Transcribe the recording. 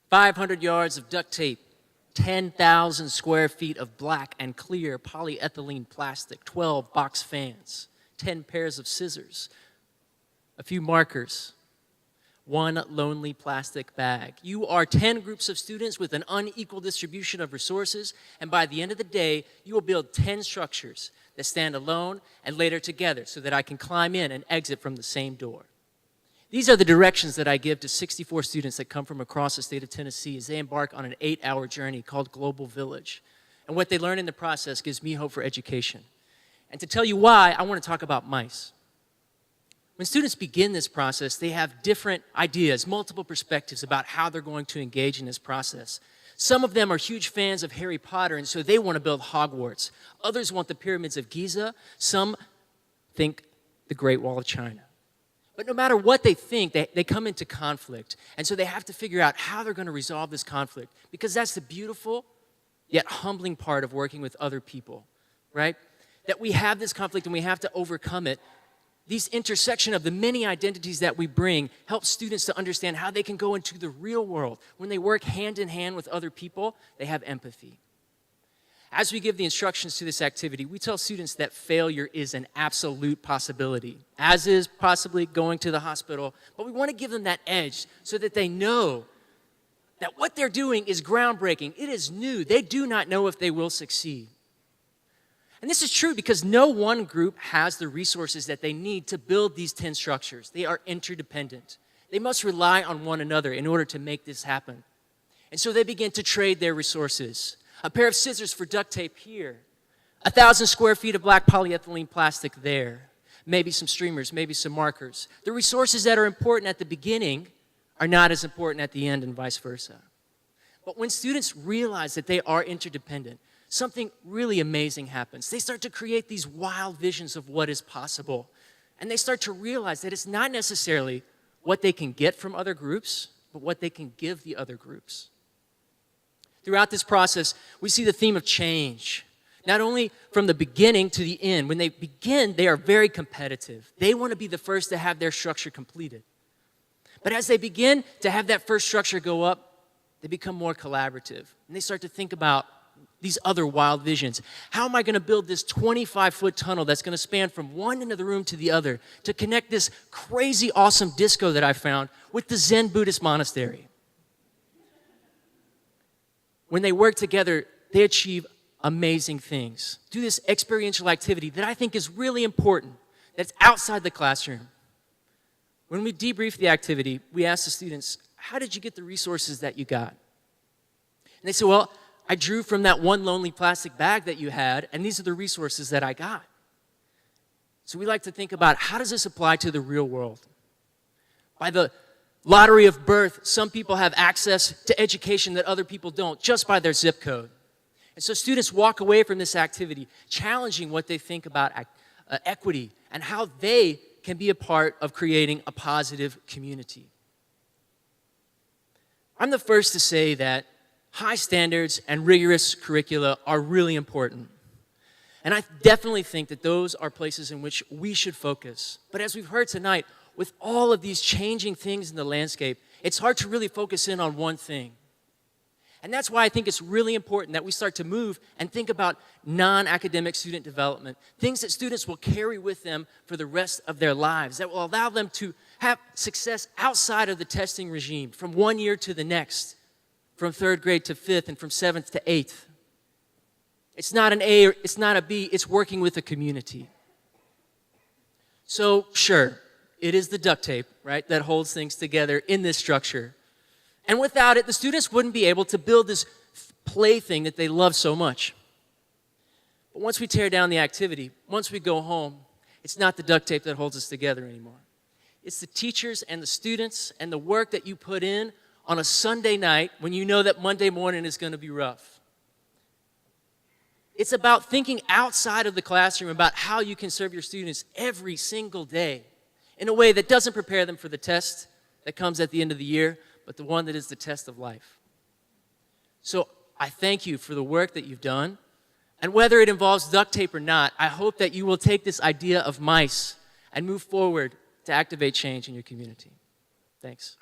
500 yards of duct tape, 10,000 square feet of black and clear polyethylene plastic, 12 box fans, 10 pairs of scissors, a few markers, one lonely plastic bag. You are 10 groups of students with an unequal distribution of resources, and by the end of the day, you will build 10 structures that stand alone and later together so that I can climb in and exit from the same door. These are the directions that I give to 64 students that come from across the state of Tennessee as they embark on an 8-hour journey called Global Village. And what they learn in the process gives me hope for education. And to tell you why, I want to talk about mice. When students begin this process, they have different ideas, multiple perspectives about how they're going to engage in this process. Some of them are huge fans of Harry Potter, and so they want to build Hogwarts. Others want the pyramids of Giza. Some think the Great Wall of China. But no matter what they think, they come into conflict. And so they have to figure out how they're going to resolve this conflict, because that's the beautiful yet humbling part of working with other people, right? That we have this conflict and we have to overcome it. These intersection of the many identities that we bring help students to understand how they can go into the real world. When they work hand in hand with other people, they have empathy. As we give the instructions to this activity, we tell students that failure is an absolute possibility, as is possibly going to the hospital, but we want to give them that edge so that they know that what they're doing is groundbreaking. It is new. They do not know if they will succeed. And this is true because no one group has the resources that they need to build these 10 structures. They are interdependent. They must rely on one another in order to make this happen. And so they begin to trade their resources. A pair of scissors for duct tape here. 1,000 square feet of black polyethylene plastic there. Maybe some streamers, maybe some markers. The resources that are important at the beginning are not as important at the end, and vice versa. But when students realize that they are interdependent, something really amazing happens. They start to create these wild visions of what is possible. And they start to realize that it's not necessarily what they can get from other groups, but what they can give the other groups. Throughout this process, we see the theme of change. Not only from the beginning to the end. When they begin, they are very competitive. They want to be the first to have their structure completed. But as they begin to have that first structure go up, they become more collaborative. And they start to think about these other wild visions. How am I going to build this 25-foot tunnel that's going to span from one end of the room to the other to connect this crazy, awesome disco that I found with the Zen Buddhist monastery? When they work together, they achieve amazing things. Do this experiential activity that I think is really important, that's outside the classroom. When we debrief the activity, we ask the students, how did you get the resources that you got? And they say, well, I drew from that one lonely plastic bag that you had, and these are the resources that I got. So we like to think about, how does this apply to the real world? By the lottery of birth, some people have access to education that other people don't, just by their zip code. And so students walk away from this activity challenging what they think about equity and how they can be a part of creating a positive community. I'm the first to say that high standards and rigorous curricula are really important. And I definitely think that those are places in which we should focus. But as we've heard tonight, with all of these changing things in the landscape, it's hard to really focus in on one thing. And that's why I think it's really important that we start to move and think about non-academic student development, things that students will carry with them for the rest of their lives, that will allow them to have success outside of the testing regime, from one year to the next, from 3rd grade to 5th, and from 7th to 8th. It's not an A or it's not a B, it's working with a community. So, sure, it is the duct tape, right, that holds things together in this structure. And without it, the students wouldn't be able to build this plaything that they love so much. But once we tear down the activity, once we go home, it's not the duct tape that holds us together anymore. It's the teachers and the students and the work that you put in on a Sunday night when you know that Monday morning is going to be rough. It's about thinking outside of the classroom about how you can serve your students every single day in a way that doesn't prepare them for the test that comes at the end of the year, but the one that is the test of life. So I thank you for the work that you've done. And whether it involves duct tape or not, I hope that you will take this idea of mice and move forward to activate change in your community. Thanks.